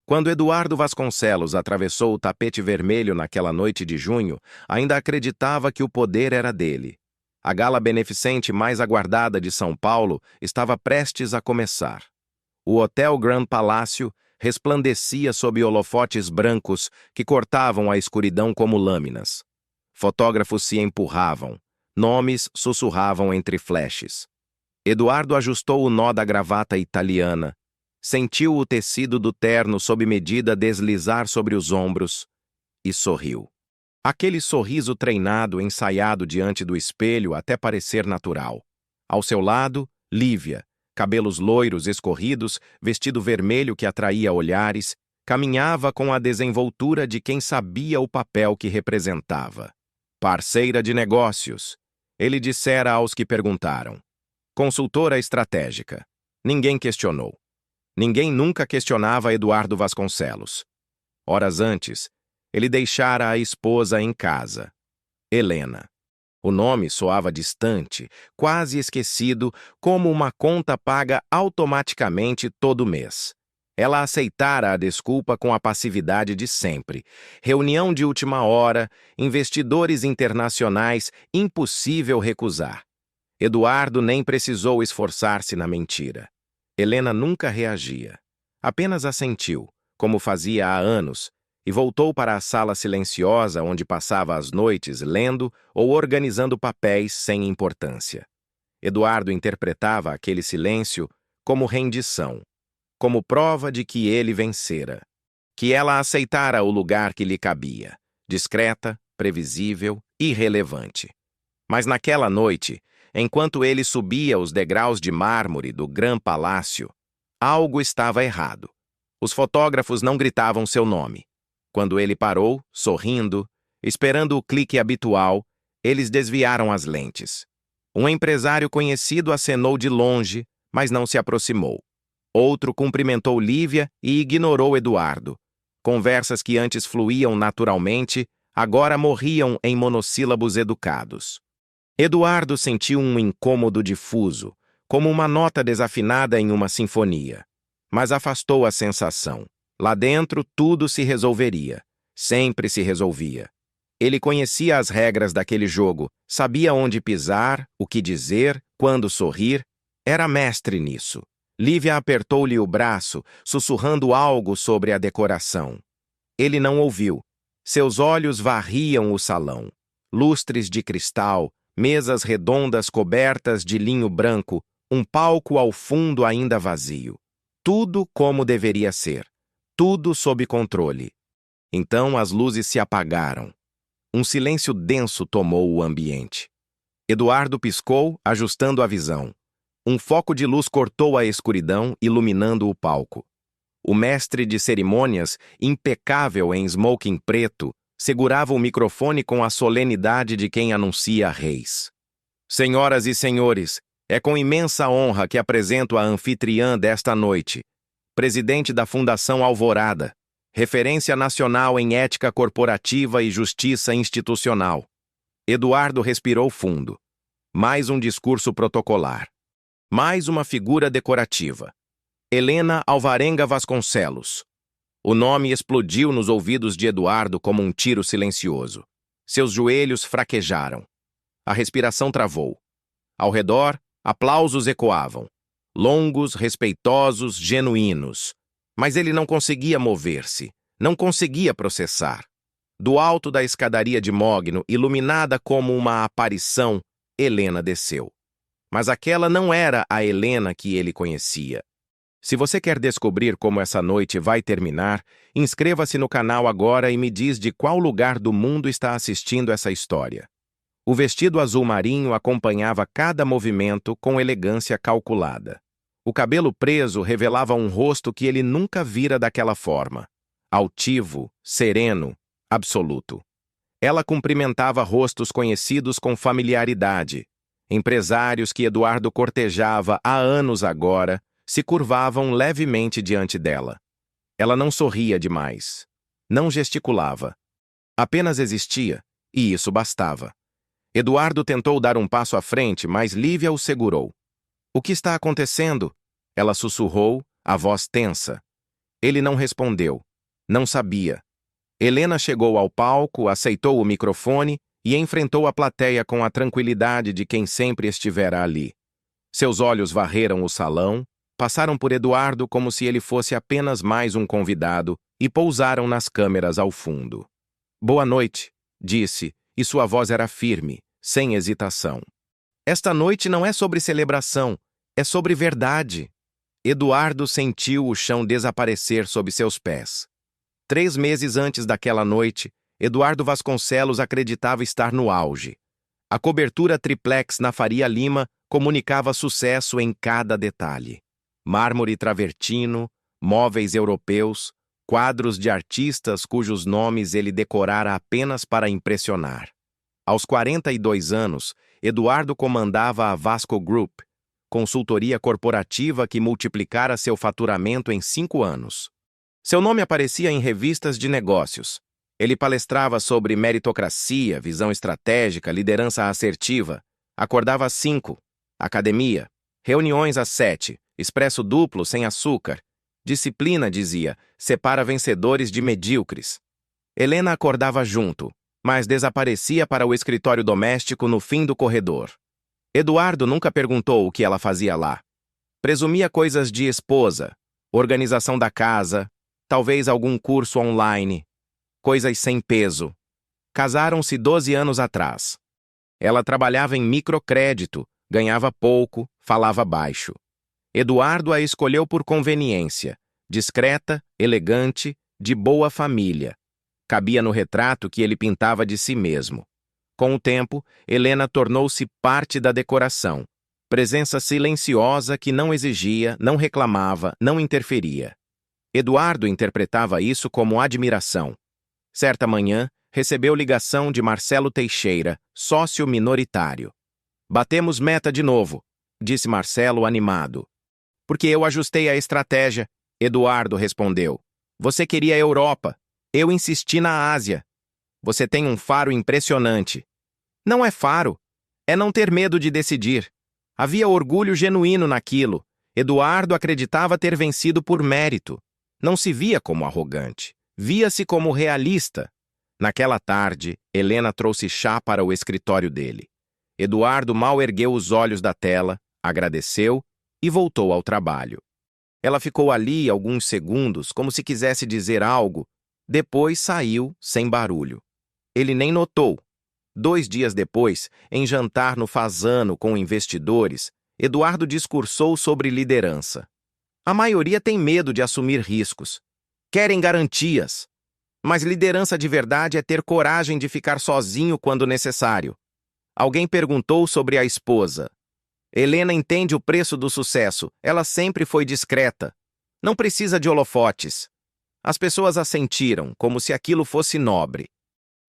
Quando Eduardo Vasconcelos atravessou o tapete vermelho naquela noite de junho, ainda acreditava que o poder era dele. A gala beneficente mais aguardada de São Paulo estava prestes a começar. O Hotel Grand Palácio resplandecia sob holofotes brancos que cortavam a escuridão como lâminas. Fotógrafos se empurravam, nomes sussurravam entre flashes. Eduardo ajustou o nó da gravata italiana, sentiu o tecido do terno sob medida deslizar sobre os ombros e sorriu. Aquele sorriso treinado, ensaiado diante do espelho até parecer natural. Ao seu lado, Lívia, cabelos loiros escorridos, vestido vermelho que atraía olhares, caminhava com a desenvoltura de quem sabia o papel que representava. Parceira de negócios, ele dissera aos que perguntaram. Consultora estratégica. Ninguém questionou. Ninguém nunca questionava Eduardo Vasconcelos. Horas antes, ele deixara a esposa em casa, Helena. O nome soava distante, quase esquecido, como uma conta paga automaticamente todo mês. Ela aceitara a desculpa com a passividade de sempre. Reunião de última hora, investidores internacionais, impossível recusar. Eduardo nem precisou esforçar-se na mentira. Helena nunca reagia. Apenas assentiu, como fazia há anos, e voltou para a sala silenciosa onde passava as noites lendo ou organizando papéis sem importância. Eduardo interpretava aquele silêncio como rendição, como prova de que ele vencera, que ela aceitara o lugar que lhe cabia, discreta, previsível, irrelevante. Mas naquela noite, enquanto ele subia os degraus de mármore do Grand Palácio, algo estava errado. Os fotógrafos não gritavam seu nome. Quando ele parou, sorrindo, esperando o clique habitual, eles desviaram as lentes. Um empresário conhecido acenou de longe, mas não se aproximou. Outro cumprimentou Lívia e ignorou Eduardo. Conversas que antes fluíam naturalmente, agora morriam em monossílabos educados. Eduardo sentiu um incômodo difuso, como uma nota desafinada em uma sinfonia. Mas afastou a sensação. Lá dentro, tudo se resolveria. Sempre se resolvia. Ele conhecia as regras daquele jogo, sabia onde pisar, o que dizer, quando sorrir. Era mestre nisso. Lívia apertou-lhe o braço, sussurrando algo sobre a decoração. Ele não ouviu. Seus olhos varriam o salão. Lustres de cristal, mesas redondas cobertas de linho branco, um palco ao fundo ainda vazio. Tudo como deveria ser. Tudo sob controle. Então as luzes se apagaram. Um silêncio denso tomou o ambiente. Eduardo piscou, ajustando a visão. Um foco de luz cortou a escuridão, iluminando o palco. O mestre de cerimônias, impecável em smoking preto, segurava o microfone com a solenidade de quem anuncia reis. Senhoras e senhores, é com imensa honra que apresento a anfitriã desta noite, presidente da Fundação Alvorada, referência nacional em ética corporativa e justiça institucional. Eduardo respirou fundo. Mais um discurso protocolar. Mais uma figura decorativa. Helena Alvarenga Vasconcelos. O nome explodiu nos ouvidos de Eduardo como um tiro silencioso. Seus joelhos fraquejaram. A respiração travou. Ao redor, aplausos ecoavam. Longos, respeitosos, genuínos. Mas ele não conseguia mover-se, não conseguia processar. Do alto da escadaria de mogno, iluminada como uma aparição, Helena desceu. Mas aquela não era a Helena que ele conhecia. Se você quer descobrir como essa noite vai terminar, inscreva-se no canal agora e me diz de qual lugar do mundo está assistindo essa história. O vestido azul marinho acompanhava cada movimento com elegância calculada. O cabelo preso revelava um rosto que ele nunca vira daquela forma. Altivo, sereno, absoluto. Ela cumprimentava rostos conhecidos com familiaridade. Empresários que Eduardo cortejava há anos agora se curvavam levemente diante dela. Ela não sorria demais. Não gesticulava. Apenas existia, e isso bastava. Eduardo tentou dar um passo à frente, mas Lívia o segurou. O que está acontecendo? Ela sussurrou, a voz tensa. Ele não respondeu. Não sabia. Helena chegou ao palco, aceitou o microfone e enfrentou a plateia com a tranquilidade de quem sempre estivera ali. Seus olhos varreram o salão, passaram por Eduardo como se ele fosse apenas mais um convidado e pousaram nas câmeras ao fundo. Boa noite, disse, e sua voz era firme, sem hesitação. Esta noite não é sobre celebração, é sobre verdade. Eduardo sentiu o chão desaparecer sob seus pés. 3 meses antes daquela noite, Eduardo Vasconcelos acreditava estar no auge. A cobertura triplex na Faria Lima comunicava sucesso em cada detalhe. Mármore travertino, móveis europeus, quadros de artistas cujos nomes ele decorara apenas para impressionar. Aos 42 anos, Eduardo comandava a Vasco Group, consultoria corporativa que multiplicara seu faturamento em 5 anos. Seu nome aparecia em revistas de negócios. Ele palestrava sobre meritocracia, visão estratégica, liderança assertiva. Acordava às 5, academia, reuniões às 7, expresso duplo sem açúcar. Disciplina, dizia, separa vencedores de medíocres. Helena acordava junto, mas desaparecia para o escritório doméstico no fim do corredor. Eduardo nunca perguntou o que ela fazia lá. Presumia coisas de esposa, organização da casa, talvez algum curso online, coisas sem peso. Casaram-se 12 anos atrás. Ela trabalhava em microcrédito, ganhava pouco, falava baixo. Eduardo a escolheu por conveniência, discreta, elegante, de boa família. Cabia no retrato que ele pintava de si mesmo. Com o tempo, Helena tornou-se parte da decoração, presença silenciosa que não exigia, não reclamava, não interferia. Eduardo interpretava isso como admiração. Certa manhã, recebeu ligação de Marcelo Teixeira, sócio minoritário. Batemos meta de novo, disse Marcelo animado. Porque eu ajustei a estratégia, Eduardo respondeu. Você queria a Europa, eu insisti na Ásia. Você tem um faro impressionante. Não é faro, é não ter medo de decidir. Havia orgulho genuíno naquilo. Eduardo acreditava ter vencido por mérito. Não se via como arrogante, via-se como realista. Naquela tarde, Helena trouxe chá para o escritório dele. Eduardo mal ergueu os olhos da tela, agradeceu e voltou ao trabalho. Ela ficou ali alguns segundos, como se quisesse dizer algo, depois saiu sem barulho. Ele nem notou. 2 dias depois, em jantar no Fazano com investidores, Eduardo discursou sobre liderança. A maioria tem medo de assumir riscos. Querem garantias. Mas liderança de verdade é ter coragem de ficar sozinho quando necessário. Alguém perguntou sobre a esposa. Helena entende o preço do sucesso. Ela sempre foi discreta. Não precisa de holofotes. As pessoas assentiram, como se aquilo fosse nobre.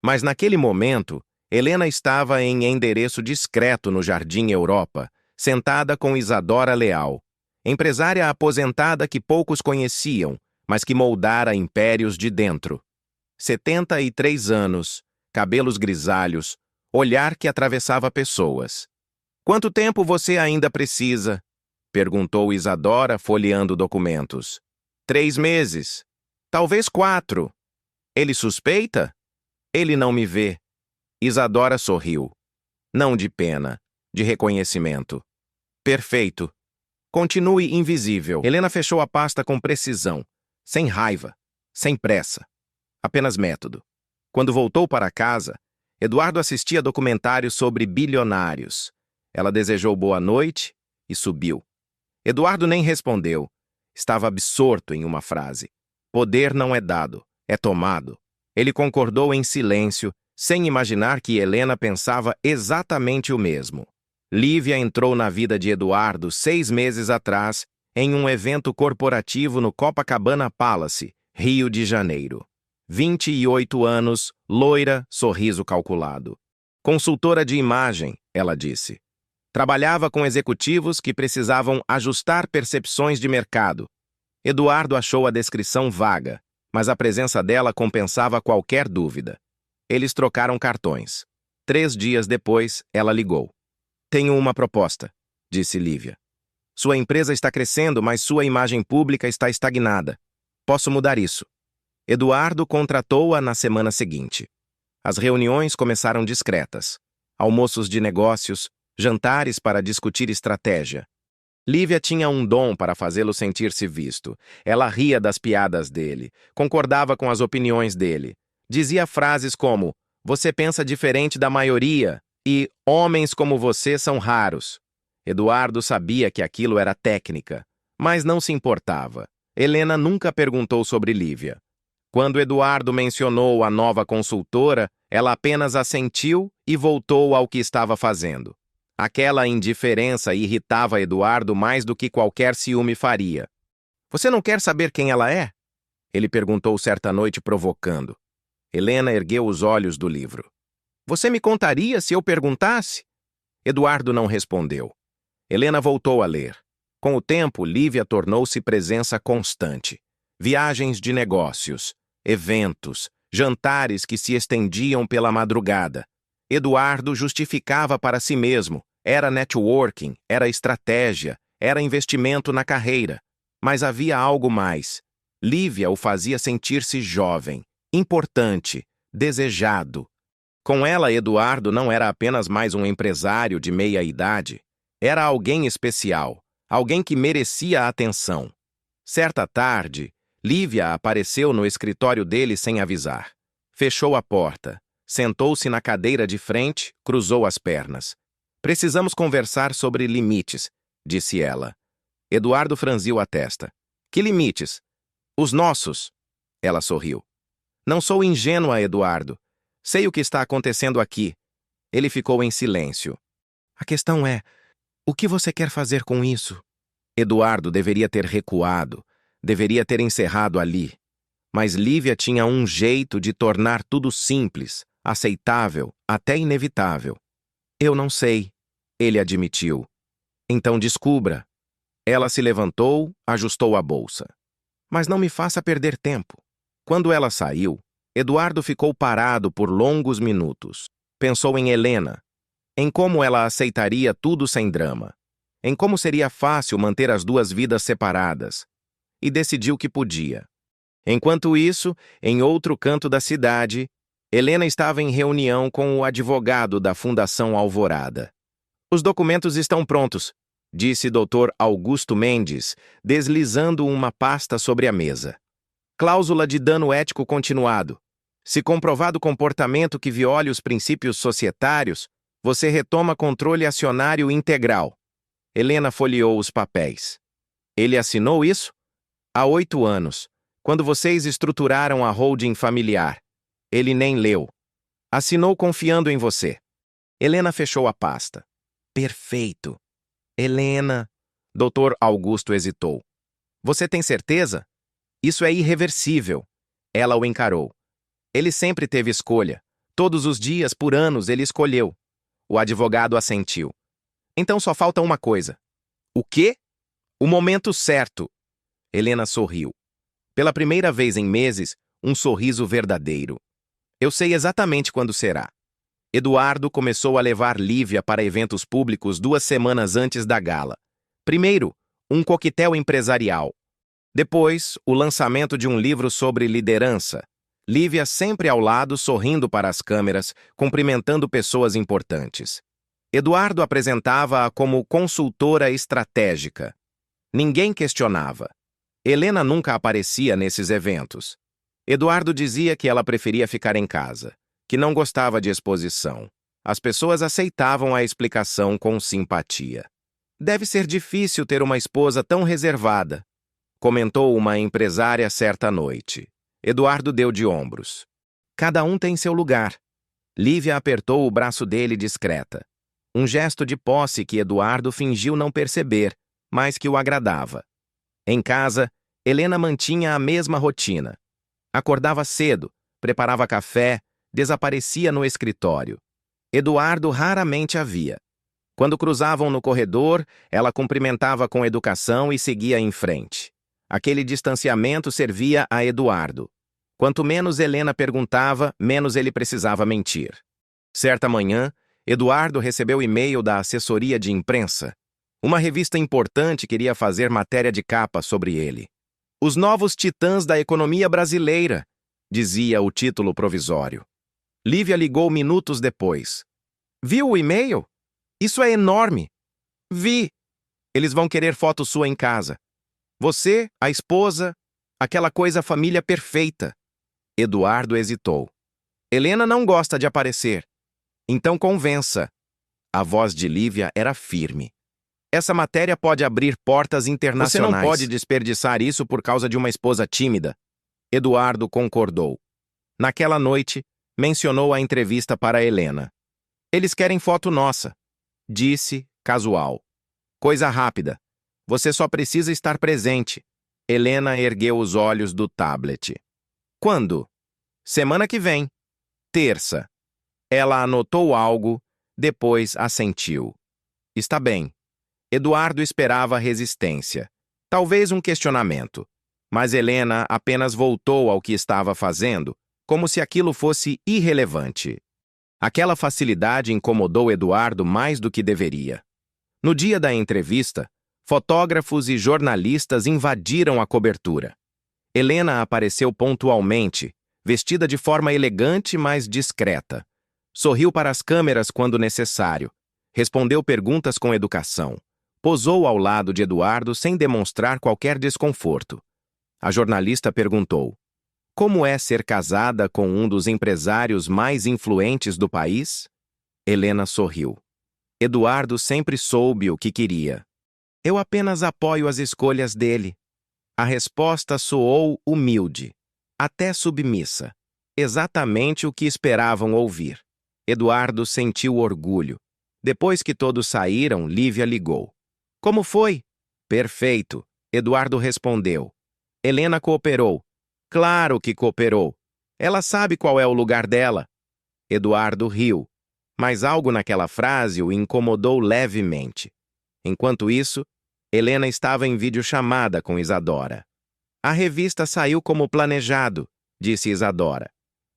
Mas naquele momento, Helena estava em endereço discreto no Jardim Europa, sentada com Isadora Leal, empresária aposentada que poucos conheciam, mas que moldara impérios de dentro. 73 anos, cabelos grisalhos, olhar que atravessava pessoas. Quanto tempo você ainda precisa? Perguntou Isadora, folheando documentos. 3 meses. Talvez 4. Ele suspeita? Ele não me vê. Isadora sorriu. Não de pena, de reconhecimento. Perfeito. Continue invisível. Helena fechou a pasta com precisão, sem raiva, sem pressa. Apenas método. Quando voltou para casa, Eduardo assistia documentários sobre bilionários. Ela desejou boa noite e subiu. Eduardo nem respondeu. Estava absorto em uma frase. Poder não é dado, é tomado. Ele concordou em silêncio, sem imaginar que Helena pensava exatamente o mesmo. Lívia entrou na vida de Eduardo 6 meses atrás, em um evento corporativo no Copacabana Palace, Rio de Janeiro. 28 anos, loira, sorriso calculado. Consultora de imagem, ela disse. Trabalhava com executivos que precisavam ajustar percepções de mercado. Eduardo achou a descrição vaga, mas a presença dela compensava qualquer dúvida. Eles trocaram cartões. 3 dias depois, ela ligou. Tenho uma proposta, disse Lívia. Sua empresa está crescendo, mas sua imagem pública está estagnada. Posso mudar isso. Eduardo contratou-a na semana seguinte. As reuniões começaram discretas. Almoços de negócios, jantares para discutir estratégia. Lívia tinha um dom para fazê-lo sentir-se visto. Ela ria das piadas dele, concordava com as opiniões dele. Dizia frases como, "Você pensa diferente da maioria" e "Homens como você são raros". Eduardo sabia que aquilo era técnica, mas não se importava. Helena nunca perguntou sobre Lívia. Quando Eduardo mencionou a nova consultora, ela apenas assentiu e voltou ao que estava fazendo. Aquela indiferença irritava Eduardo mais do que qualquer ciúme faria. "Você não quer saber quem ela é?" Ele perguntou certa noite provocando. Helena ergueu os olhos do livro. "Você me contaria se eu perguntasse?" Eduardo não respondeu. Helena voltou a ler. Com o tempo, Lívia tornou-se presença constante. Viagens de negócios, eventos, jantares que se estendiam pela madrugada. Eduardo justificava para si mesmo. Era networking, era estratégia, era investimento na carreira. Mas havia algo mais. Lívia o fazia sentir-se jovem, importante, desejado. Com ela, Eduardo não era apenas mais um empresário de meia-idade. Era alguém especial, alguém que merecia atenção. Certa tarde, Lívia apareceu no escritório dele sem avisar. Fechou a porta, sentou-se na cadeira de frente, cruzou as pernas. "Precisamos conversar sobre limites", disse ela. Eduardo franziu a testa. "Que limites?" "Os nossos." Ela sorriu. "Não sou ingênua, Eduardo. Sei o que está acontecendo aqui." Ele ficou em silêncio. "A questão é, o que você quer fazer com isso?" Eduardo deveria ter recuado, deveria ter encerrado ali. Mas Lívia tinha um jeito de tornar tudo simples, aceitável, até inevitável. "Eu não sei", ele admitiu. "Então descubra." Ela se levantou, ajustou a bolsa. "Mas não me faça perder tempo." Quando ela saiu, Eduardo ficou parado por longos minutos. Pensou em Helena, em como ela aceitaria tudo sem drama, em como seria fácil manter as duas vidas separadas, e decidiu que podia. Enquanto isso, em outro canto da cidade, Helena estava em reunião com o advogado da Fundação Alvorada. "Os documentos estão prontos", disse Dr. Augusto Mendes, deslizando uma pasta sobre a mesa. "Cláusula de dano ético continuado. Se comprovado comportamento que viole os princípios societários, você retoma controle acionário integral." Helena folheou os papéis. "Ele assinou isso?" "Há 8 anos, quando vocês estruturaram a holding familiar. Ele nem leu. Assinou confiando em você." Helena fechou a pasta. "Perfeito." "Helena..." Dr. Augusto hesitou. "Você tem certeza? Isso é irreversível." Ela o encarou. "Ele sempre teve escolha. Todos os dias, por anos, ele escolheu." O advogado assentiu. "Então só falta uma coisa." "O quê?" "O momento certo." Helena sorriu. Pela primeira vez em meses, um sorriso verdadeiro. "Eu sei exatamente quando será." Eduardo começou a levar Lívia para eventos públicos 2 semanas antes da gala. Primeiro, um coquetel empresarial. Depois, o lançamento de um livro sobre liderança. Lívia sempre ao lado, sorrindo para as câmeras, cumprimentando pessoas importantes. Eduardo apresentava-a como consultora estratégica. Ninguém questionava. Helena nunca aparecia nesses eventos. Eduardo dizia que ela preferia ficar em casa, que não gostava de exposição. As pessoas aceitavam a explicação com simpatia. "Deve ser difícil ter uma esposa tão reservada", comentou uma empresária certa noite. Eduardo deu de ombros. "Cada um tem seu lugar." Lívia apertou o braço dele discreta. Um gesto de posse que Eduardo fingiu não perceber, mas que o agradava. Em casa, Helena mantinha a mesma rotina. Acordava cedo, preparava café, desaparecia no escritório. Eduardo raramente a via. Quando cruzavam no corredor, ela cumprimentava com educação e seguia em frente. Aquele distanciamento servia a Eduardo. Quanto menos Helena perguntava, menos ele precisava mentir. Certa manhã, Eduardo recebeu e-mail da assessoria de imprensa. Uma revista importante queria fazer matéria de capa sobre ele. Os novos titãs da economia brasileira, dizia o título provisório. Lívia ligou minutos depois. Viu o e-mail? Isso é enorme. Vi. Eles vão querer foto sua em casa. Você, a esposa, aquela coisa família perfeita. Eduardo hesitou. Helena não gosta de aparecer. Então convença. A voz de Lívia era firme. Essa matéria pode abrir portas internacionais. Você não pode desperdiçar isso por causa de uma esposa tímida. Eduardo concordou. Naquela noite, mencionou a entrevista para Helena. Eles querem foto nossa. Disse, casual. Coisa rápida. Você só precisa estar presente. Helena ergueu os olhos do tablet. Quando? Semana que vem. Terça. Ela anotou algo, depois assentiu. Está bem. Eduardo esperava resistência. Talvez um questionamento. Mas Helena apenas voltou ao que estava fazendo, como se aquilo fosse irrelevante. Aquela facilidade incomodou Eduardo mais do que deveria. No dia da entrevista, fotógrafos e jornalistas invadiram a cobertura. Helena apareceu pontualmente, vestida de forma elegante, mas discreta. Sorriu para as câmeras quando necessário. Respondeu perguntas com educação. Posou ao lado de Eduardo sem demonstrar qualquer desconforto. A jornalista perguntou: como é ser casada com um dos empresários mais influentes do país? Helena sorriu. Eduardo sempre soube o que queria. Eu apenas apoio as escolhas dele. A resposta soou humilde, até submissa. Exatamente o que esperavam ouvir. Eduardo sentiu orgulho. Depois que todos saíram, Lívia ligou. Como foi? Perfeito, Eduardo respondeu. Helena cooperou. Claro que cooperou. Ela sabe qual é o lugar dela. Eduardo riu, mas algo naquela frase o incomodou levemente. Enquanto isso, Helena estava em videochamada com Isadora. A revista saiu como planejado, disse Isadora.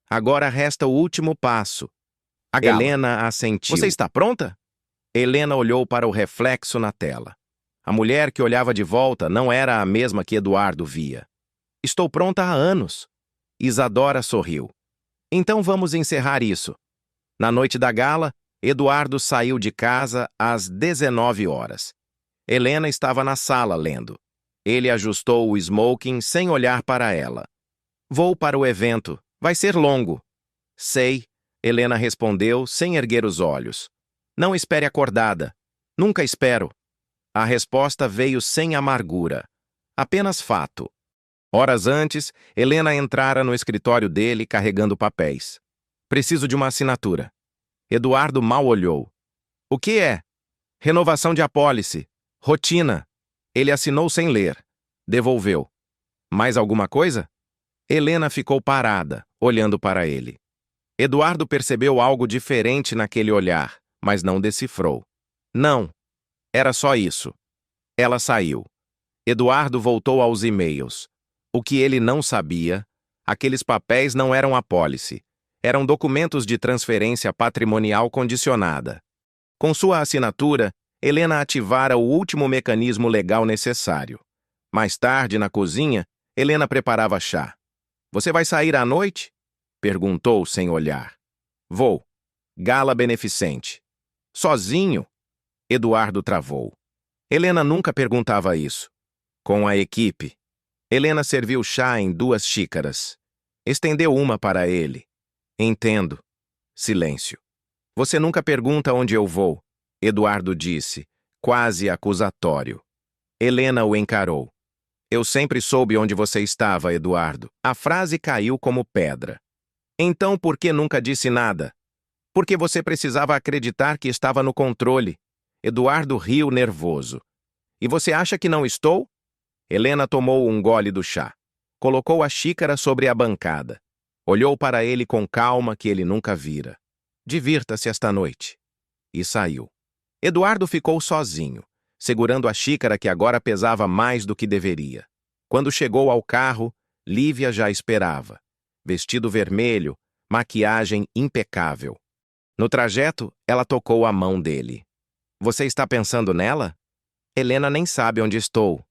Agora resta o último passo. Helena assentiu. Você está pronta? Helena olhou para o reflexo na tela. A mulher que olhava de volta não era a mesma que Eduardo via. Estou pronta há anos. Isadora sorriu. Então vamos encerrar isso. Na noite da gala, Eduardo saiu de casa às 19 horas. Helena estava na sala lendo. Ele ajustou o smoking sem olhar para ela. Vou para o evento. Vai ser longo. Sei, Helena respondeu sem erguer os olhos. Não espere acordada. Nunca espero. A resposta veio sem amargura. Apenas fato. Horas antes, Helena entrara no escritório dele carregando papéis. Preciso de uma assinatura. Eduardo mal olhou. O que é? Renovação de apólice. Rotina. Ele assinou sem ler. Devolveu. Mais alguma coisa? Helena ficou parada, olhando para ele. Eduardo percebeu algo diferente naquele olhar, mas não decifrou. Não. Era só isso. Ela saiu. Eduardo voltou aos e-mails. O que ele não sabia, aqueles papéis não eram apólice. Eram documentos de transferência patrimonial condicionada. Com sua assinatura, Helena ativara o último mecanismo legal necessário. Mais tarde, na cozinha, Helena preparava chá. Você vai sair à noite? Perguntou sem olhar. Vou. Gala beneficente. Sozinho? Eduardo travou. Helena nunca perguntava isso. Com a equipe. Helena serviu chá em 2 xícaras. Estendeu uma para ele. Entendo. Silêncio. Você nunca pergunta onde eu vou, Eduardo disse, quase acusatório. Helena o encarou. Eu sempre soube onde você estava, Eduardo. A frase caiu como pedra. Então por que nunca disse nada? Porque você precisava acreditar que estava no controle. Eduardo riu nervoso. E você acha que não estou? Helena tomou um gole do chá. Colocou a xícara sobre a bancada. Olhou para ele com calma que ele nunca vira. Divirta-se esta noite. E saiu. Eduardo ficou sozinho, segurando a xícara que agora pesava mais do que deveria. Quando chegou ao carro, Lívia já esperava. Vestido vermelho, maquiagem impecável. No trajeto, ela tocou a mão dele. Você está pensando nela? Helena nem sabe onde estou.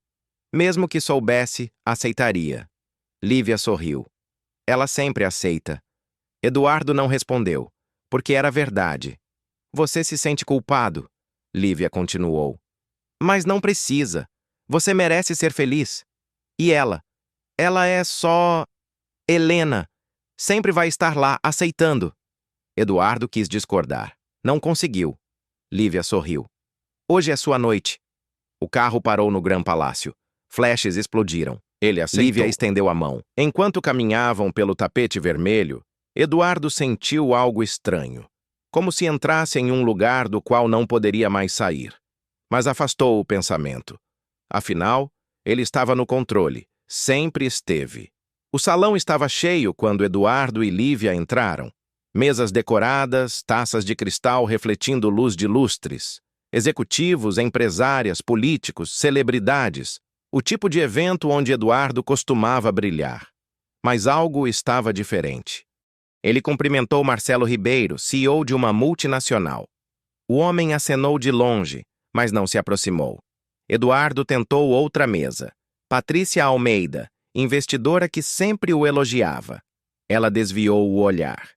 Mesmo que soubesse, aceitaria. Lívia sorriu. Ela sempre aceita. Eduardo não respondeu, porque era verdade. Você se sente culpado? Lívia continuou. Mas não precisa. Você merece ser feliz. E ela? Ela é só... Helena. Sempre vai estar lá, aceitando. Eduardo quis discordar. Não conseguiu. Lívia sorriu. Hoje é sua noite. O carro parou no Gran Palácio. Flashes explodiram. Ele aceitou. Lívia estendeu a mão. Enquanto caminhavam pelo tapete vermelho, Eduardo sentiu algo estranho. Como se entrasse em um lugar do qual não poderia mais sair. Mas afastou o pensamento. Afinal, ele estava no controle. Sempre esteve. O salão estava cheio quando Eduardo e Lívia entraram. Mesas decoradas, taças de cristal refletindo luz de lustres. Executivos, empresárias, políticos, celebridades. O tipo de evento onde Eduardo costumava brilhar. Mas algo estava diferente. Ele cumprimentou Marcelo Ribeiro, CEO de uma multinacional. O homem acenou de longe, mas não se aproximou. Eduardo tentou outra mesa. Patrícia Almeida, investidora que sempre o elogiava. Ela desviou o olhar.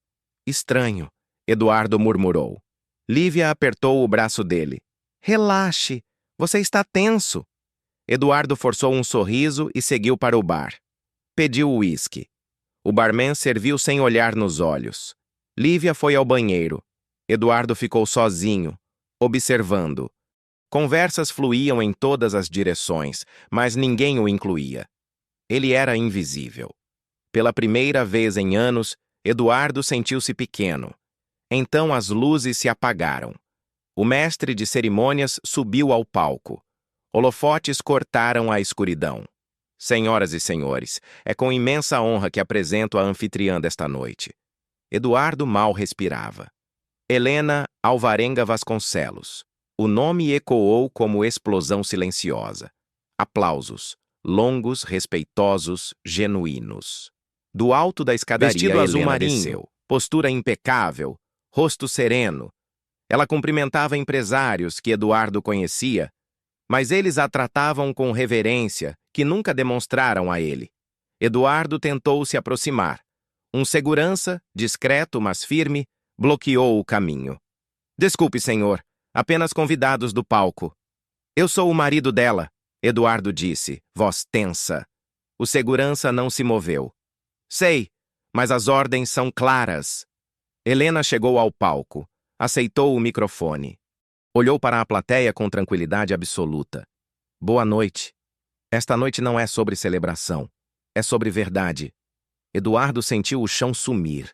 Estranho, Eduardo murmurou. Lívia apertou o braço dele. Relaxe, você está tenso. Eduardo forçou um sorriso e seguiu para o bar. Pediu uísque. O barman serviu sem olhar nos olhos. Lívia foi ao banheiro. Eduardo ficou sozinho, observando. Conversas fluíam em todas as direções, mas ninguém o incluía. Ele era invisível. Pela primeira vez em anos, Eduardo sentiu-se pequeno. Então as luzes se apagaram. O mestre de cerimônias subiu ao palco. Holofotes cortaram a escuridão. Senhoras e senhores, é com imensa honra que apresento a anfitriã desta noite. Eduardo mal respirava. Helena Alvarenga Vasconcelos. O nome ecoou como explosão silenciosa. Aplausos, longos, respeitosos, genuínos. Do alto da escadaria, Vestido azul Helena marinho, desceu. Postura impecável, rosto sereno. Ela cumprimentava empresários que Eduardo conhecia, mas eles a tratavam com reverência que nunca demonstraram a ele. Eduardo tentou se aproximar. Um segurança, discreto mas firme, bloqueou o caminho. Desculpe, senhor, apenas convidados do palco. Eu sou o marido dela, Eduardo disse, voz tensa. O segurança não se moveu. Sei, mas as ordens são claras. Helena chegou ao palco, aceitou o microfone. Olhou para a plateia com tranquilidade absoluta. Boa noite. Esta noite não é sobre celebração. É sobre verdade. Eduardo sentiu o chão sumir.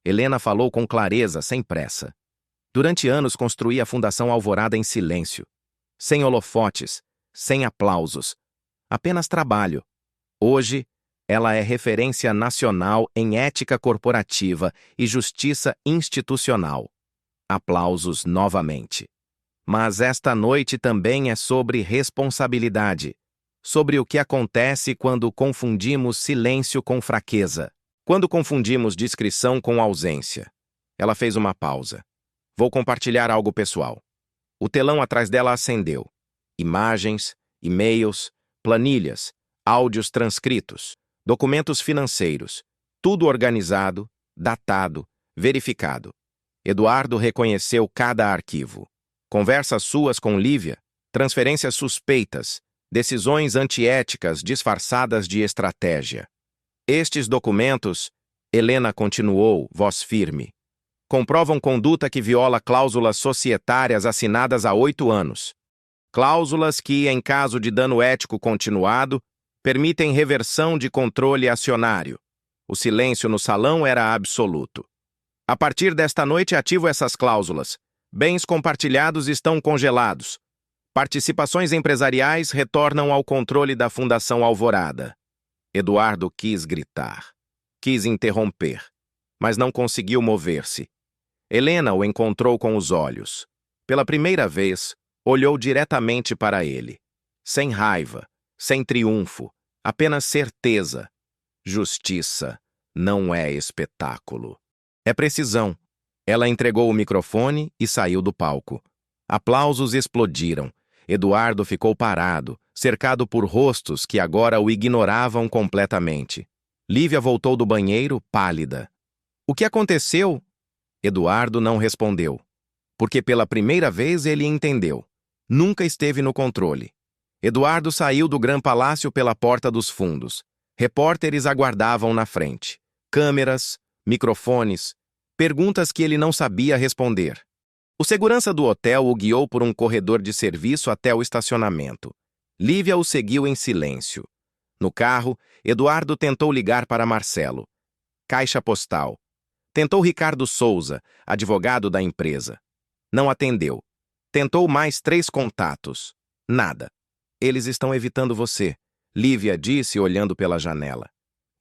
Helena falou com clareza, sem pressa. Durante anos construí a Fundação Alvorada em silêncio. Sem holofotes, sem aplausos. Apenas trabalho. Hoje, ela é referência nacional em ética corporativa e justiça institucional. Aplausos novamente. Mas esta noite também é sobre responsabilidade. Sobre o que acontece quando confundimos silêncio com fraqueza. Quando confundimos discrição com ausência. Ela fez uma pausa. Vou compartilhar algo pessoal. O telão atrás dela acendeu. Imagens, e-mails, planilhas, áudios transcritos, documentos financeiros. Tudo organizado, datado, verificado. Eduardo reconheceu cada arquivo. Conversas suas com Lívia, transferências suspeitas, decisões antiéticas disfarçadas de estratégia. Estes documentos, Helena continuou, voz firme, comprovam conduta que viola cláusulas societárias assinadas há 8 anos. Cláusulas que, em caso de dano ético continuado, permitem reversão de controle acionário. O silêncio no salão era absoluto. A partir desta noite ativo essas cláusulas. Bens compartilhados estão congelados. Participações empresariais retornam ao controle da Fundação Alvorada. Eduardo quis gritar. Quis interromper. Mas não conseguiu mover-se. Helena o encontrou com os olhos. Pela primeira vez, olhou diretamente para ele. Sem raiva, sem triunfo, apenas certeza. Justiça não é espetáculo. É precisão. Ela entregou o microfone e saiu do palco. Aplausos explodiram. Eduardo ficou parado, cercado por rostos que agora o ignoravam completamente. Lívia voltou do banheiro, pálida. O que aconteceu? Eduardo não respondeu. Porque pela primeira vez ele entendeu. Nunca esteve no controle. Eduardo saiu do Gran Palácio pela porta dos fundos. Repórteres aguardavam na frente. Câmeras, microfones, perguntas que ele não sabia responder. O segurança do hotel o guiou por um corredor de serviço até o estacionamento. Lívia o seguiu em silêncio. No carro, Eduardo tentou ligar para Marcelo. Caixa postal. Tentou Ricardo Souza, advogado da empresa. Não atendeu. Tentou mais 3 contatos. Nada. Eles estão evitando você, Lívia disse olhando pela janela.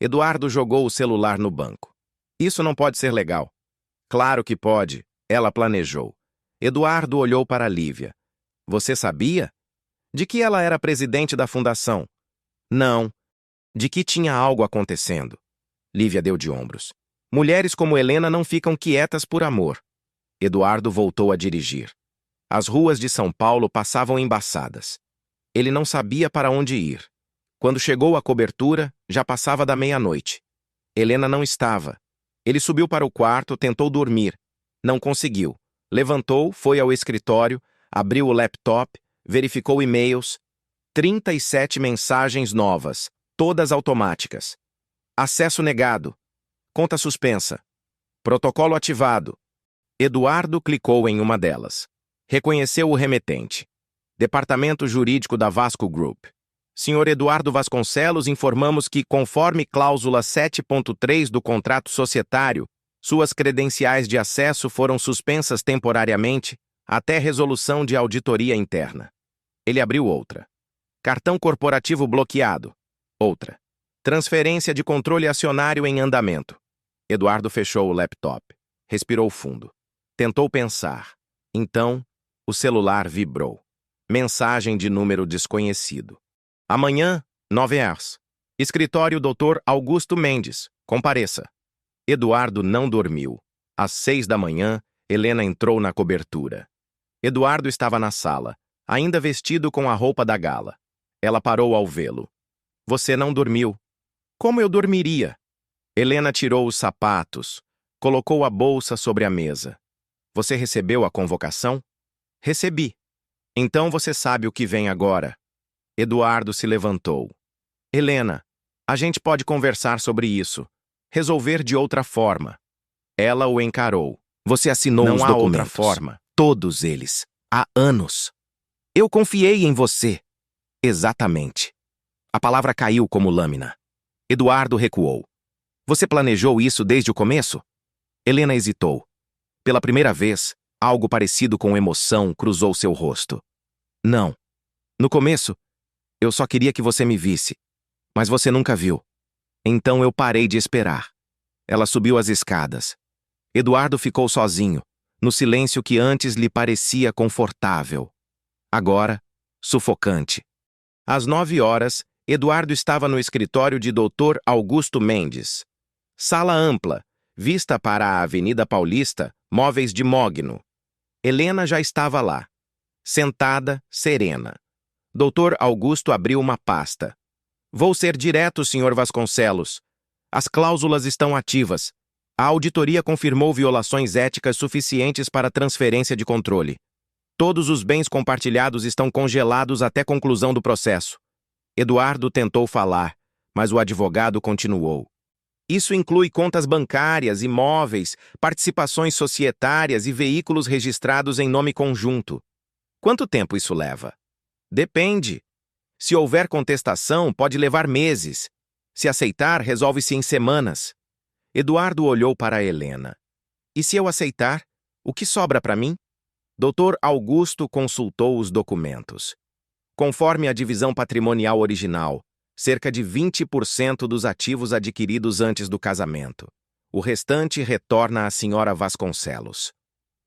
Eduardo jogou o celular no banco. Isso não pode ser legal. Claro que pode, ela planejou. Eduardo olhou para Lívia. Você sabia? De que ela era presidente da fundação? Não. De que tinha algo acontecendo? Lívia deu de ombros. Mulheres como Helena não ficam quietas por amor. Eduardo voltou a dirigir. As ruas de São Paulo passavam embaçadas. Ele não sabia para onde ir. Quando chegou à cobertura, já passava da meia-noite. Helena não estava. Ele subiu para o quarto, tentou dormir. Não conseguiu. Levantou, foi ao escritório, abriu o laptop, verificou e-mails. 37 mensagens novas, todas automáticas. Acesso negado. Conta suspensa. Protocolo ativado. Eduardo clicou em uma delas. Reconheceu o remetente. Departamento Jurídico da Vasco Group. Senhor Eduardo Vasconcelos, informamos que, conforme cláusula 7.3 do contrato societário, suas credenciais de acesso foram suspensas temporariamente até resolução de auditoria interna. Ele abriu outra. Cartão corporativo bloqueado. Outra. Transferência de controle acionário em andamento. Eduardo fechou o laptop. Respirou fundo. Tentou pensar. Então, o celular vibrou. Mensagem de número desconhecido. Amanhã, 9h. Escritório Dr. Augusto Mendes. Compareça. Eduardo não dormiu. Às 6 da manhã, Helena entrou na cobertura. Eduardo estava na sala, ainda vestido com a roupa da gala. Ela parou ao vê-lo. Você não dormiu. Como eu dormiria? Helena tirou os sapatos, colocou a bolsa sobre a mesa. Você recebeu a convocação? Recebi. Então você sabe o que vem agora. Eduardo se levantou. Helena, a gente pode conversar sobre isso. Resolver de outra forma. Ela o encarou. Você assinou os documentos. Não há outra forma. Todos eles. Há anos. Eu confiei em você. Exatamente. A palavra caiu como lâmina. Eduardo recuou. Você planejou isso desde o começo? Helena hesitou. Pela primeira vez, algo parecido com emoção cruzou seu rosto. Não. No começo, eu só queria que você me visse. Mas você nunca viu. Então eu parei de esperar. Ela subiu as escadas. Eduardo ficou sozinho, no silêncio que antes lhe parecia confortável. Agora, sufocante. Às 9h, Eduardo estava no escritório de Dr. Augusto Mendes. Sala ampla, vista para a Avenida Paulista, móveis de mogno. Helena já estava lá. Sentada, serena. Dr. Augusto abriu uma pasta. Vou ser direto, Sr. Vasconcelos. As cláusulas estão ativas. A auditoria confirmou violações éticas suficientes para transferência de controle. Todos os bens compartilhados estão congelados até conclusão do processo. Eduardo tentou falar, mas o advogado continuou. Isso inclui contas bancárias, imóveis, participações societárias e veículos registrados em nome conjunto. Quanto tempo isso leva? Depende. Se houver contestação, pode levar meses. Se aceitar, resolve-se em semanas. Eduardo olhou para Helena. E se eu aceitar, o que sobra para mim? Dr. Augusto consultou os documentos. Conforme a divisão patrimonial original, cerca de 20% dos ativos adquiridos antes do casamento. O restante retorna à senhora Vasconcelos.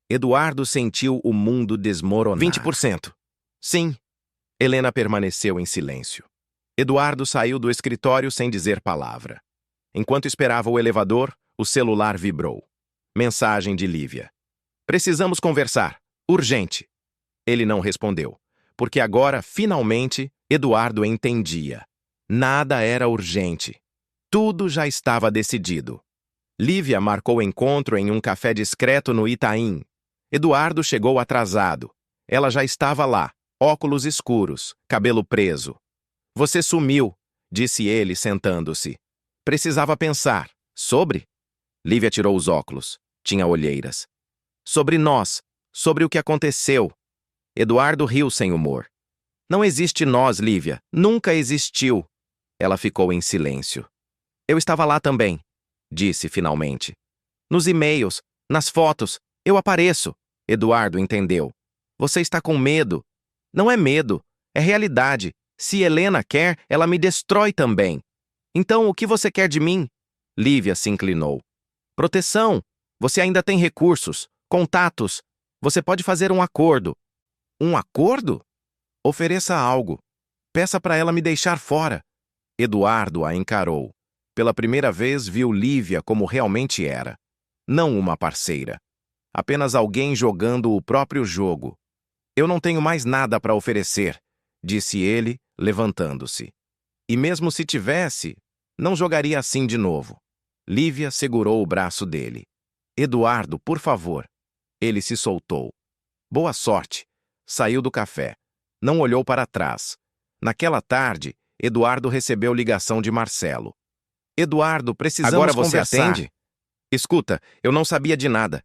Eduardo sentiu o mundo desmoronar. 20%. Sim. Helena permaneceu em silêncio. Eduardo saiu do escritório sem dizer palavra. Enquanto esperava o elevador, o celular vibrou. Mensagem de Lívia. Precisamos conversar. Urgente. Ele não respondeu, porque agora, finalmente, Eduardo entendia. Nada era urgente. Tudo já estava decidido. Lívia marcou encontro em um café discreto no Itaim. Eduardo chegou atrasado. Ela já estava lá, óculos escuros, cabelo preso. Você sumiu, disse ele, sentando-se. Precisava pensar. Sobre? Lívia tirou os óculos. Tinha olheiras. Sobre nós. Sobre o que aconteceu. Eduardo riu sem humor. Não existe nós, Lívia. Nunca existiu. Ela ficou em silêncio. Eu estava lá também, disse finalmente. Nos e-mails, nas fotos, eu apareço. Eduardo entendeu. Você está com medo. Não é medo, é realidade. Se Helena quer, ela me destrói também. Então, o que você quer de mim? Lívia se inclinou. Proteção. Você ainda tem recursos, contatos. Você pode fazer um acordo. Um acordo? Ofereça algo. Peça para ela me deixar fora. Eduardo a encarou. Pela primeira vez viu Lívia como realmente era. Não uma parceira. Apenas alguém jogando o próprio jogo. Eu não tenho mais nada para oferecer, disse ele, levantando-se. E mesmo se tivesse, não jogaria assim de novo. Lívia segurou o braço dele. Eduardo, por favor. Ele se soltou. Boa sorte. Saiu do café. Não olhou para trás. Naquela tarde, Eduardo recebeu ligação de Marcelo. Eduardo, precisamos Agora você conversar. atende? Escuta, eu não sabia de nada.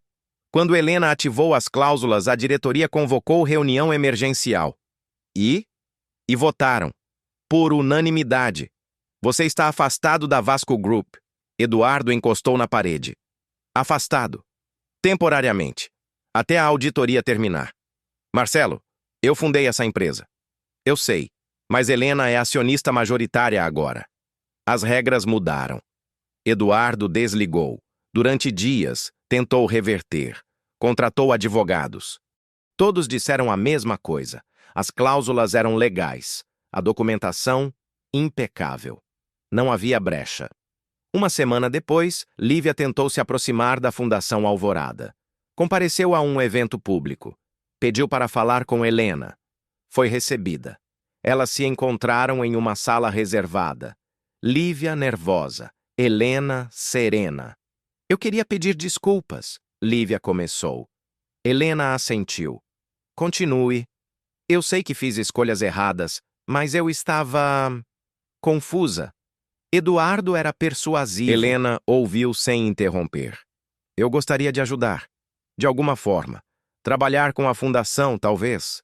Quando Helena ativou as cláusulas, a diretoria convocou reunião emergencial. E votaram. Por unanimidade. Você está afastado da Vasco Group. Eduardo encostou na parede. Afastado. Temporariamente. Até a auditoria terminar. Marcelo, eu fundei essa empresa. Eu sei, mas Helena é acionista majoritária agora. As regras mudaram. Eduardo desligou. Durante dias, tentou reverter. Contratou advogados. Todos disseram a mesma coisa. As cláusulas eram legais. A documentação, impecável. Não havia brecha. Uma semana depois, Lívia tentou se aproximar da Fundação Alvorada. Compareceu a um evento público. Pediu para falar com Helena. Foi recebida. Elas se encontraram em uma sala reservada. Lívia nervosa, Helena serena. Eu queria pedir desculpas, Lívia começou. Helena assentiu. Continue. Eu sei que fiz escolhas erradas, mas eu estava confusa. Eduardo era persuasivo. Helena ouviu sem interromper. Eu gostaria de ajudar. De alguma forma. Trabalhar com a fundação, talvez.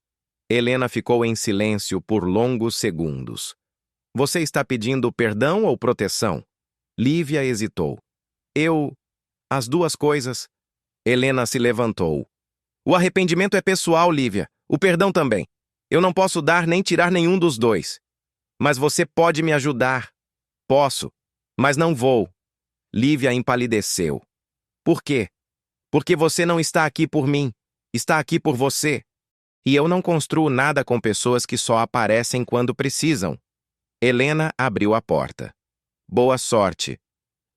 Helena ficou em silêncio por longos segundos. Você está pedindo perdão ou proteção? Lívia hesitou. As duas coisas. Helena se levantou. O arrependimento é pessoal, Lívia. O perdão também. Eu não posso dar nem tirar nenhum dos dois. Mas você pode me ajudar. Posso, mas não vou. Lívia empalideceu. Por quê? Porque você não está aqui por mim. Está aqui por você. E eu não construo nada com pessoas que só aparecem quando precisam. Helena abriu a porta. Boa sorte.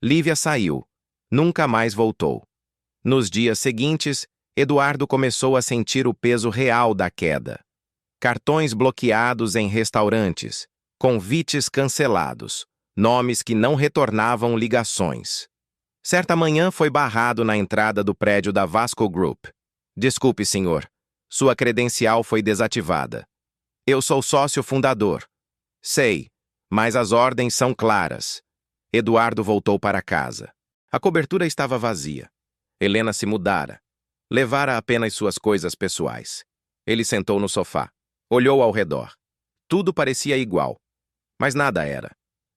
Lívia saiu. Nunca mais voltou. Nos dias seguintes, Eduardo começou a sentir o peso real da queda. Cartões bloqueados em restaurantes, convites cancelados, nomes que não retornavam ligações. Certa manhã foi barrado na entrada do prédio da Vasco Group. Desculpe, senhor. Sua credencial foi desativada. Eu sou sócio fundador. Sei, mas as ordens são claras. Eduardo voltou para casa. A cobertura estava vazia. Helena se mudara. Levara apenas suas coisas pessoais. Ele sentou no sofá. Olhou ao redor. Tudo parecia igual. Mas nada era.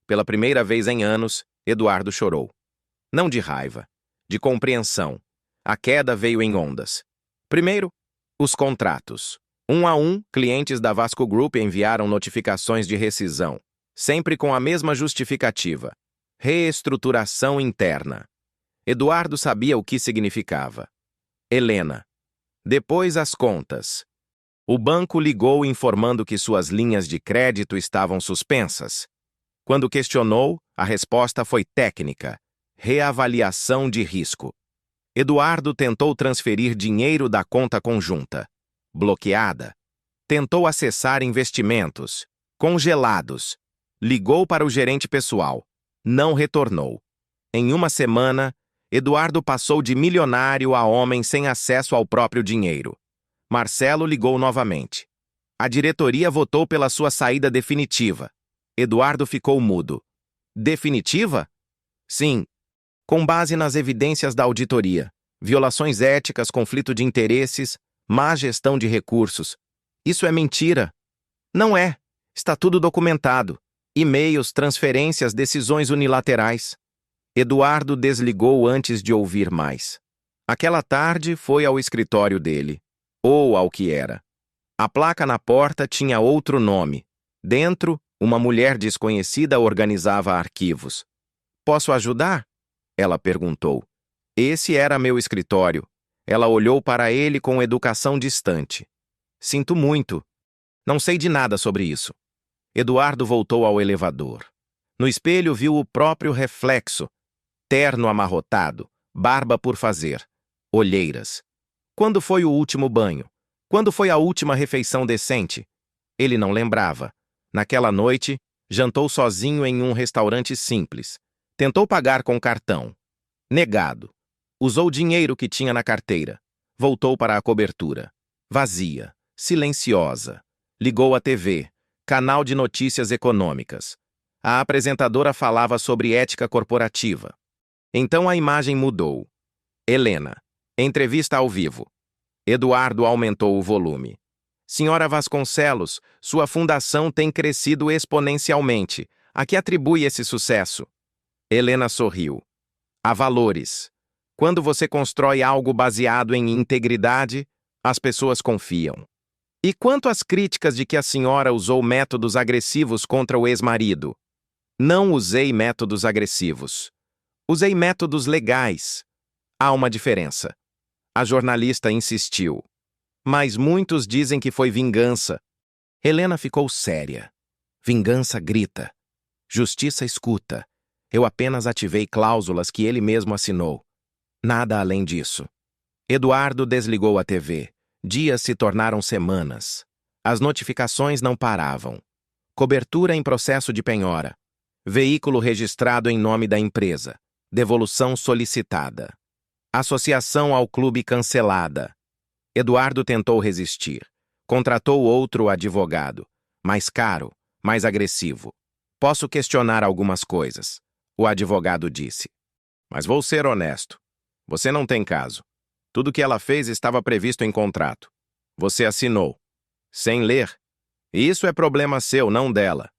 Pela primeira vez em anos, Eduardo chorou. Não de raiva, de compreensão. A queda veio em ondas. Primeiro, os contratos. Um a um, clientes da Vasco Group enviaram notificações de rescisão, sempre com a mesma justificativa: reestruturação interna. Eduardo sabia o que significava. Helena. Depois as contas. O banco ligou informando que suas linhas de crédito estavam suspensas. Quando questionou, a resposta foi técnica: reavaliação de risco. Eduardo tentou transferir dinheiro da conta conjunta. Bloqueada. Tentou acessar investimentos. Congelados. Ligou para o gerente pessoal. Não retornou. Em uma semana, Eduardo passou de milionário a homem sem acesso ao próprio dinheiro. Marcelo ligou novamente. A diretoria votou pela sua saída definitiva. Eduardo ficou mudo. Definitiva? Sim. Com base nas evidências da auditoria, violações éticas, conflito de interesses, má gestão de recursos. Isso é mentira. Não é. Está tudo documentado. E-mails, transferências, decisões unilaterais. Eduardo desligou antes de ouvir mais. Aquela tarde foi ao escritório dele. Ou ao que era. A placa na porta tinha outro nome. Dentro, uma mulher desconhecida organizava arquivos. Posso ajudar? Ela perguntou. Esse era meu escritório. Ela olhou para ele com educação distante. Sinto muito. Não sei de nada sobre isso. Eduardo voltou ao elevador. No espelho viu o próprio reflexo. Terno amarrotado, barba por fazer, olheiras. Quando foi o último banho? Quando foi a última refeição decente? Ele não lembrava. Naquela noite, jantou sozinho em um restaurante simples. Tentou pagar com cartão. Negado. Usou o dinheiro que tinha na carteira. Voltou para a cobertura. Vazia. Silenciosa. Ligou a TV. Canal de notícias econômicas. A apresentadora falava sobre ética corporativa. Então a imagem mudou. Helena. Entrevista ao vivo. Eduardo aumentou o volume. Senhora Vasconcelos, sua fundação tem crescido exponencialmente. A que atribui esse sucesso? Helena sorriu. Há valores. Quando você constrói algo baseado em integridade, as pessoas confiam. E quanto às críticas de que a senhora usou métodos agressivos contra o ex-marido? Não usei métodos agressivos. Usei métodos legais. Há uma diferença. A jornalista insistiu. Mas muitos dizem que foi vingança. Helena ficou séria. Vingança grita. Justiça escuta. Eu apenas ativei cláusulas que ele mesmo assinou. Nada além disso. Eduardo desligou a TV. Dias se tornaram semanas. As notificações não paravam. Cobertura em processo de penhora. Veículo registrado em nome da empresa. Devolução solicitada. Associação ao clube cancelada. Eduardo tentou resistir. Contratou outro advogado. Mais caro, mais agressivo. Posso questionar algumas coisas, o advogado disse. Mas vou ser honesto. Você não tem caso. Tudo que ela fez estava previsto em contrato. Você assinou. Sem ler. E isso é problema seu, não dela.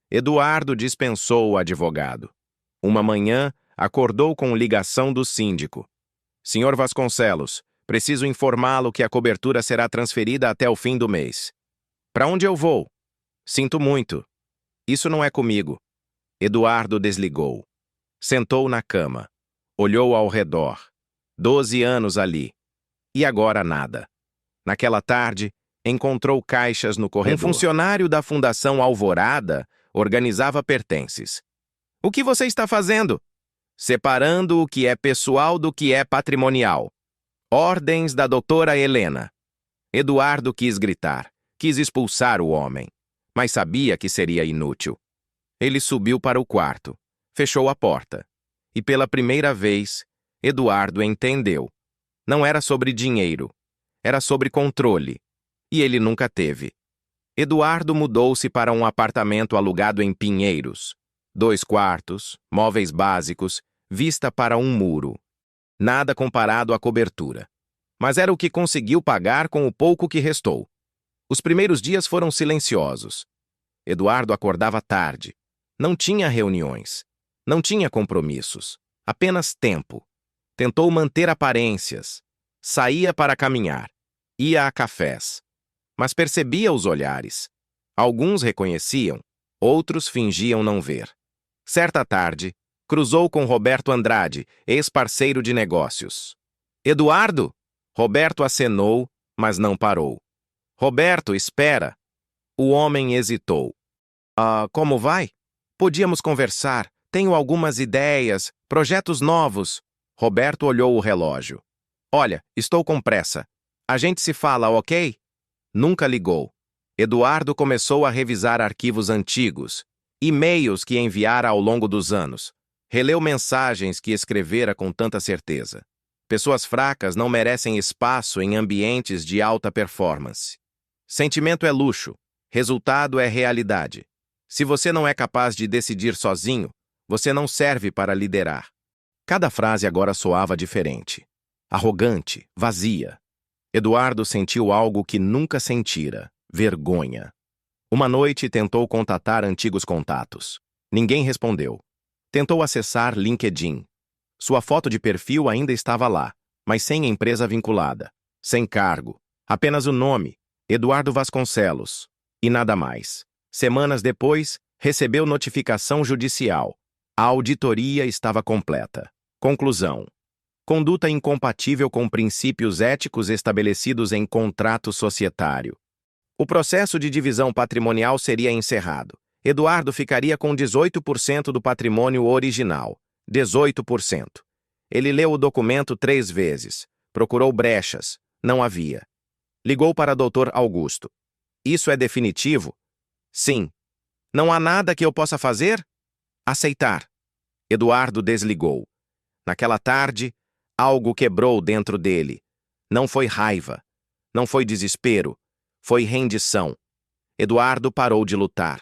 Eduardo dispensou o advogado. Uma manhã, acordou com ligação do síndico. Senhor Vasconcelos, preciso informá-lo que a cobertura será transferida até o fim do mês. Para onde eu vou? Sinto muito. Isso não é comigo. Eduardo desligou. Sentou na cama. Olhou ao redor. 12 anos ali. E agora nada. Naquela tarde, encontrou caixas no corredor. Um funcionário da Fundação Alvorada organizava pertences. O que você está fazendo? Separando o que é pessoal do que é patrimonial. Ordens da doutora Helena. Eduardo quis gritar, quis expulsar o homem, mas sabia que seria inútil. Ele subiu para o quarto, fechou a porta. E pela primeira vez, Eduardo entendeu. Não era sobre dinheiro, era sobre controle. E ele nunca teve. Eduardo mudou-se para um apartamento alugado em Pinheiros. 2 quartos, móveis básicos, vista para um muro. Nada comparado à cobertura. Mas era o que conseguiu pagar com o pouco que restou. Os primeiros dias foram silenciosos. Eduardo acordava tarde. Não tinha reuniões. Não tinha compromissos. Apenas tempo. Tentou manter aparências. Saía para caminhar. Ia a cafés. Mas percebia os olhares. Alguns reconheciam, outros fingiam não ver. Certa tarde, cruzou com Roberto Andrade, ex-parceiro de negócios. Eduardo? Roberto acenou, mas não parou. Roberto, espera. O homem hesitou. Como vai? Podíamos conversar. Tenho algumas ideias, projetos novos. Roberto olhou o relógio. Olha, estou com pressa. A gente se fala, ok? Nunca ligou. Eduardo começou a revisar arquivos antigos, e-mails que enviara ao longo dos anos. Releu mensagens que escrevera com tanta certeza. Pessoas fracas não merecem espaço em ambientes de alta performance. Sentimento é luxo, resultado é realidade. Se você não é capaz de decidir sozinho, você não serve para liderar. Cada frase agora soava diferente. Arrogante, vazia. Eduardo sentiu algo que nunca sentira: vergonha. Uma noite tentou contatar antigos contatos. Ninguém respondeu. Tentou acessar LinkedIn. Sua foto de perfil ainda estava lá, mas sem empresa vinculada, sem cargo, apenas o nome, Eduardo Vasconcelos, e nada mais. Semanas depois, recebeu notificação judicial. A auditoria estava completa. Conclusão: conduta incompatível com princípios éticos estabelecidos em contrato societário. O processo de divisão patrimonial seria encerrado. Eduardo ficaria com 18% do patrimônio original. 18%. Ele leu o documento 3 vezes. Procurou brechas. Não havia. Ligou para Dr. Augusto. Isso é definitivo? Sim. Não há nada que eu possa fazer? Aceitar. Eduardo desligou. Naquela tarde, algo quebrou dentro dele. Não foi raiva. Não foi desespero. Foi rendição. Eduardo parou de lutar.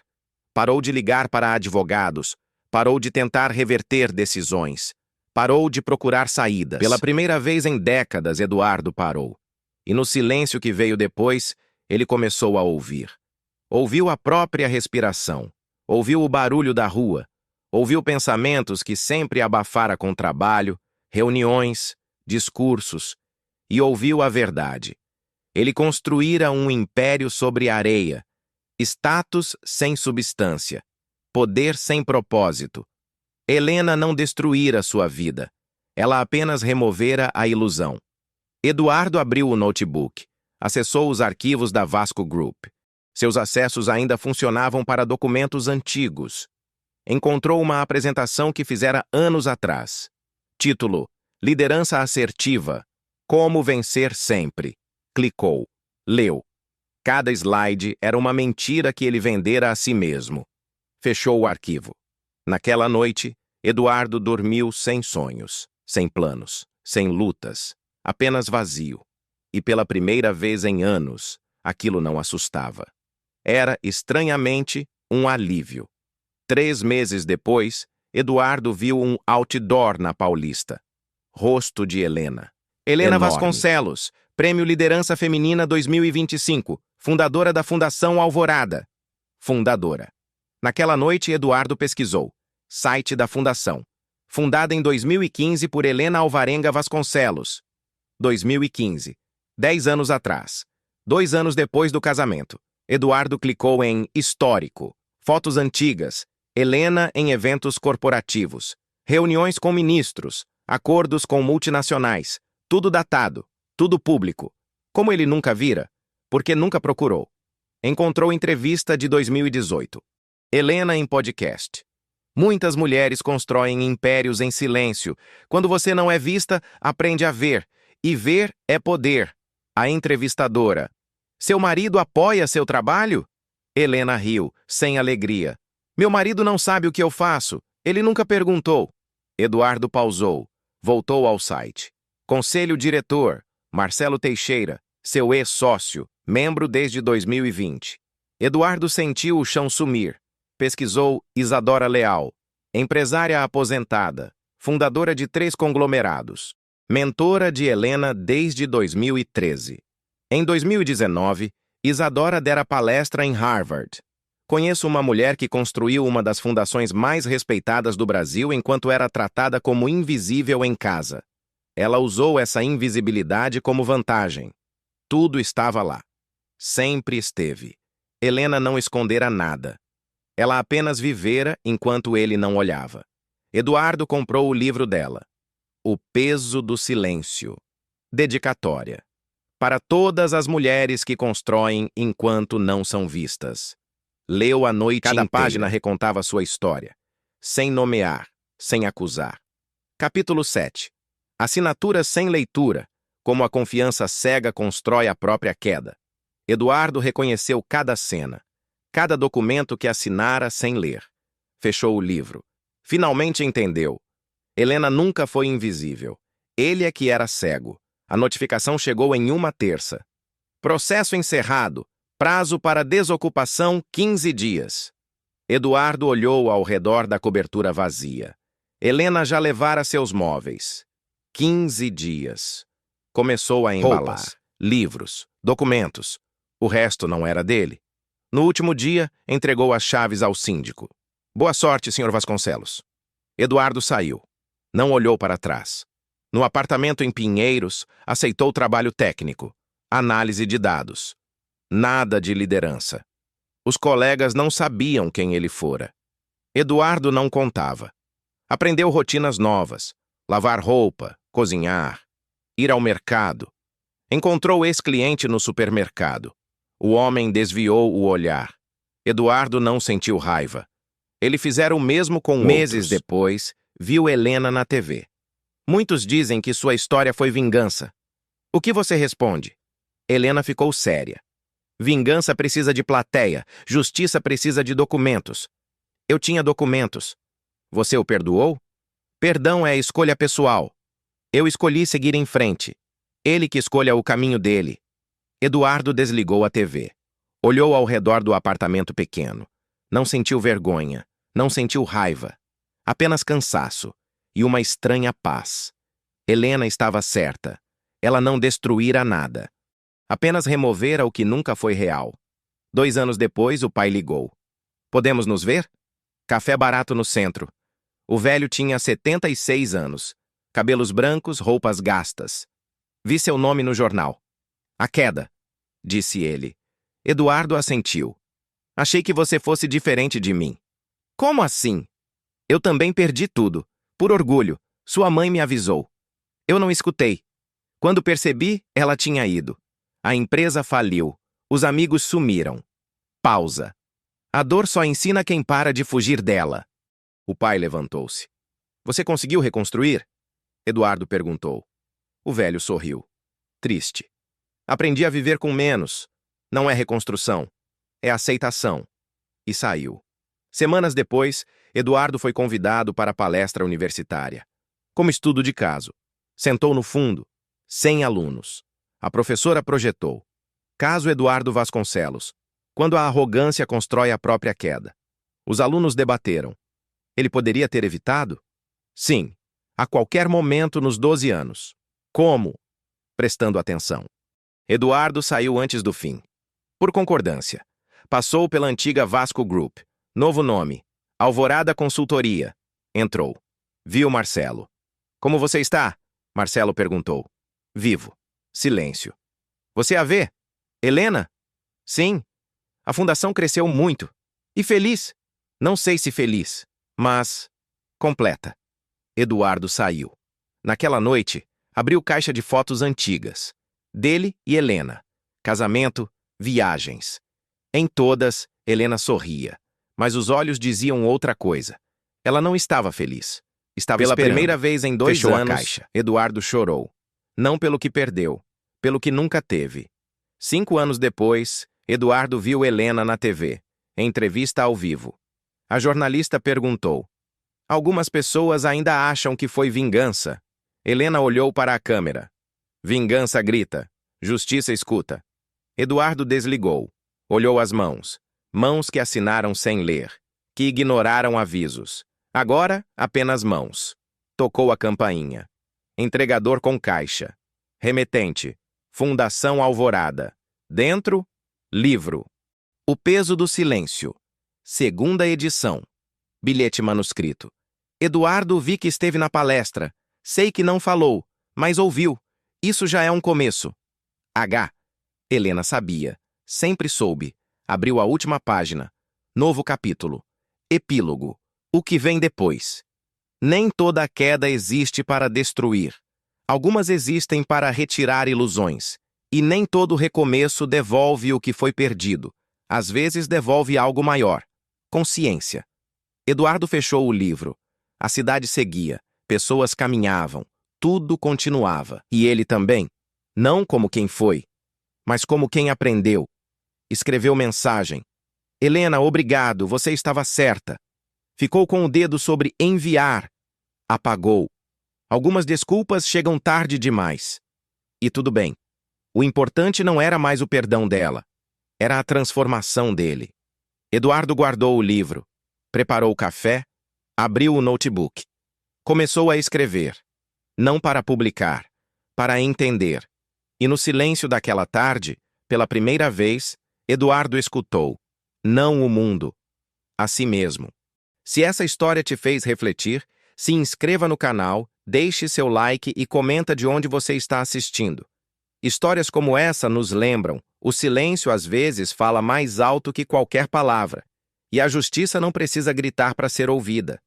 Parou de ligar para advogados. Parou de tentar reverter decisões. Parou de procurar saídas. Pela primeira vez em décadas, Eduardo parou. E no silêncio que veio depois, ele começou a ouvir. Ouviu a própria respiração. Ouviu o barulho da rua. Ouviu pensamentos que sempre abafara com trabalho, reuniões, discursos. E ouviu a verdade. Ele construíra um império sobre areia. Status sem substância. Poder sem propósito. Helena não destruíra sua vida. Ela apenas removera a ilusão. Eduardo abriu o notebook. Acessou os arquivos da Vasco Group. Seus acessos ainda funcionavam para documentos antigos. Encontrou uma apresentação que fizera anos atrás. Título: Liderança assertiva. Como vencer sempre. Clicou. Leu. Cada slide era uma mentira que ele vendera a si mesmo. Fechou o arquivo. Naquela noite, Eduardo dormiu sem sonhos, sem planos, sem lutas, apenas vazio. E pela primeira vez em anos, aquilo não assustava. Era, estranhamente, um alívio. 3 meses depois, Eduardo viu um outdoor na Paulista. Rosto de Helena. Helena Enorme. Vasconcelos, Prêmio Liderança Feminina 2025, fundadora da Fundação Alvorada. Fundadora. Naquela noite, Eduardo pesquisou. Site da Fundação. Fundada em 2015 por Helena Alvarenga Vasconcelos. 2015. 10 anos atrás. 2 anos depois do casamento. Eduardo clicou em Histórico. Fotos antigas. Helena em eventos corporativos. Reuniões com ministros. Acordos com multinacionais. Tudo datado. Tudo público. Como ele nunca vira? Porque nunca procurou. Encontrou entrevista de 2018. Helena em podcast. Muitas mulheres constroem impérios em silêncio. Quando você não é vista, aprende a ver. E ver é poder. A entrevistadora. Seu marido apoia seu trabalho? Helena riu, sem alegria. Meu marido não sabe o que eu faço. Ele nunca perguntou. Eduardo pausou. Voltou ao site. Conselho diretor. Marcelo Teixeira, seu ex-sócio, membro desde 2020. Eduardo sentiu o chão sumir. Pesquisou Isadora Leal, empresária aposentada, fundadora de 3 conglomerados, mentora de Helena desde 2013. Em 2019, Isadora dera palestra em Harvard. Conheço uma mulher que construiu uma das fundações mais respeitadas do Brasil enquanto era tratada como invisível em casa. Ela usou essa invisibilidade como vantagem. Tudo estava lá. Sempre esteve. Helena não escondera nada. Ela apenas vivera enquanto ele não olhava. Eduardo comprou o livro dela. O Peso do Silêncio. Dedicatória. Para todas as mulheres que constroem enquanto não são vistas. Leu a noite inteira. Cada página recontava sua história. Sem nomear, sem acusar. Capítulo 7. Assinatura sem leitura. Como a confiança cega constrói a própria queda. Eduardo reconheceu cada cena, cada documento que assinara sem ler. Fechou o livro. Finalmente entendeu. Helena nunca foi invisível. Ele é que era cego. A notificação chegou em uma terça. Processo encerrado. Prazo para desocupação 15 dias. Eduardo olhou ao redor da cobertura vazia. Helena já levara seus móveis. 15 dias. Começou a embalar. Roupas, livros, documentos. O resto não era dele. No último dia, entregou as chaves ao síndico. Boa sorte, Sr. Vasconcelos. Eduardo saiu. Não olhou para trás. No apartamento em Pinheiros, aceitou trabalho técnico. Análise de dados. Nada de liderança. Os colegas não sabiam quem ele fora. Eduardo não contava. Aprendeu rotinas novas. Lavar roupa, cozinhar, ir ao mercado. Encontrou ex-cliente no supermercado. O homem desviou o olhar. Eduardo não sentiu raiva. Ele fizera o mesmo com meses depois, viu Helena na TV. Muitos dizem que sua história foi vingança. O que você responde? Helena ficou séria. Vingança precisa de plateia, justiça precisa de documentos. Eu tinha documentos. Você o perdoou? Perdão é escolha pessoal. Eu escolhi seguir em frente. Ele que escolha o caminho dele. Eduardo desligou a TV. Olhou ao redor do apartamento pequeno. Não sentiu vergonha. Não sentiu raiva. Apenas cansaço. E uma estranha paz. Helena estava certa. Ela não destruíra nada. Apenas removera o que nunca foi real. 2 anos depois, o pai ligou. Podemos nos ver? Café barato no centro. O velho tinha 76 anos. Cabelos brancos, roupas gastas. Vi seu nome no jornal. A queda, disse ele. Eduardo assentiu. Achei que você fosse diferente de mim. Como assim? Eu também perdi tudo. Por orgulho. Sua mãe me avisou. Eu não escutei. Quando percebi, ela tinha ido. A empresa faliu. Os amigos sumiram. Pausa. A dor só ensina quem para de fugir dela. O pai levantou-se. Você conseguiu reconstruir? Eduardo perguntou. O velho sorriu. Triste. Aprendi a viver com menos. Não é reconstrução. É aceitação. E saiu. Semanas depois, Eduardo foi convidado para a palestra universitária. Como estudo de caso. Sentou no fundo. 100 alunos. A professora projetou. Caso Eduardo Vasconcelos. Quando a arrogância constrói a própria queda. Os alunos debateram. Ele poderia ter evitado? Sim. A qualquer momento nos 12 anos. Como? Prestando atenção. Eduardo saiu antes do fim. Por concordância. Passou pela antiga Vasco Group. Novo nome. Alvorada Consultoria. Entrou. Viu Marcelo. Como você está? Marcelo perguntou. Vivo. Silêncio. Você a vê? Helena? Sim. A fundação cresceu muito. E feliz? Não sei se feliz, mas... completa. Eduardo saiu. Naquela noite, abriu caixa de fotos antigas. Dele e Helena. Casamento, viagens. Em todas, Helena sorria. Mas os olhos diziam outra coisa. Ela não estava feliz. Estava esperando. Pela primeira vez em 2 anos, a caixa. Eduardo chorou. Não pelo que perdeu, pelo que nunca teve. 5 anos depois, Eduardo viu Helena na TV, em entrevista ao vivo. A jornalista perguntou. Algumas pessoas ainda acham que foi vingança. Helena olhou para a câmera. Vingança grita. Justiça escuta. Eduardo desligou. Olhou as mãos. Mãos que assinaram sem ler. Que ignoraram avisos. Agora, apenas mãos. Tocou a campainha. Entregador com caixa. Remetente. Fundação Alvorada. Dentro, livro. O peso do silêncio. 2ª edição. Bilhete manuscrito. Eduardo vi que esteve na palestra. Sei que não falou, mas ouviu. Isso já é um começo. H. Helena sabia. Sempre soube. Abriu a última página. Novo capítulo. Epílogo. O que vem depois. Nem toda queda existe para destruir. Algumas existem para retirar ilusões. E nem todo recomeço devolve o que foi perdido. Às vezes devolve algo maior. Consciência. Eduardo fechou o livro. A cidade seguia. Pessoas caminhavam. Tudo continuava. E ele também. Não como quem foi, mas como quem aprendeu. Escreveu mensagem. Helena, obrigado, você estava certa. Ficou com o dedo sobre enviar. Apagou. Algumas desculpas chegam tarde demais. E tudo bem. O importante não era mais o perdão dela. Era a transformação dele. Eduardo guardou o livro, preparou o café, abriu o notebook. Começou a escrever. Não para publicar, para entender. E no silêncio daquela tarde, pela primeira vez, Eduardo escutou. Não o mundo. A si mesmo. Se essa história te fez refletir, se inscreva no canal, deixe seu like e comenta de onde você está assistindo. Histórias como essa nos lembram, o silêncio às vezes fala mais alto que qualquer palavra. E a justiça não precisa gritar para ser ouvida.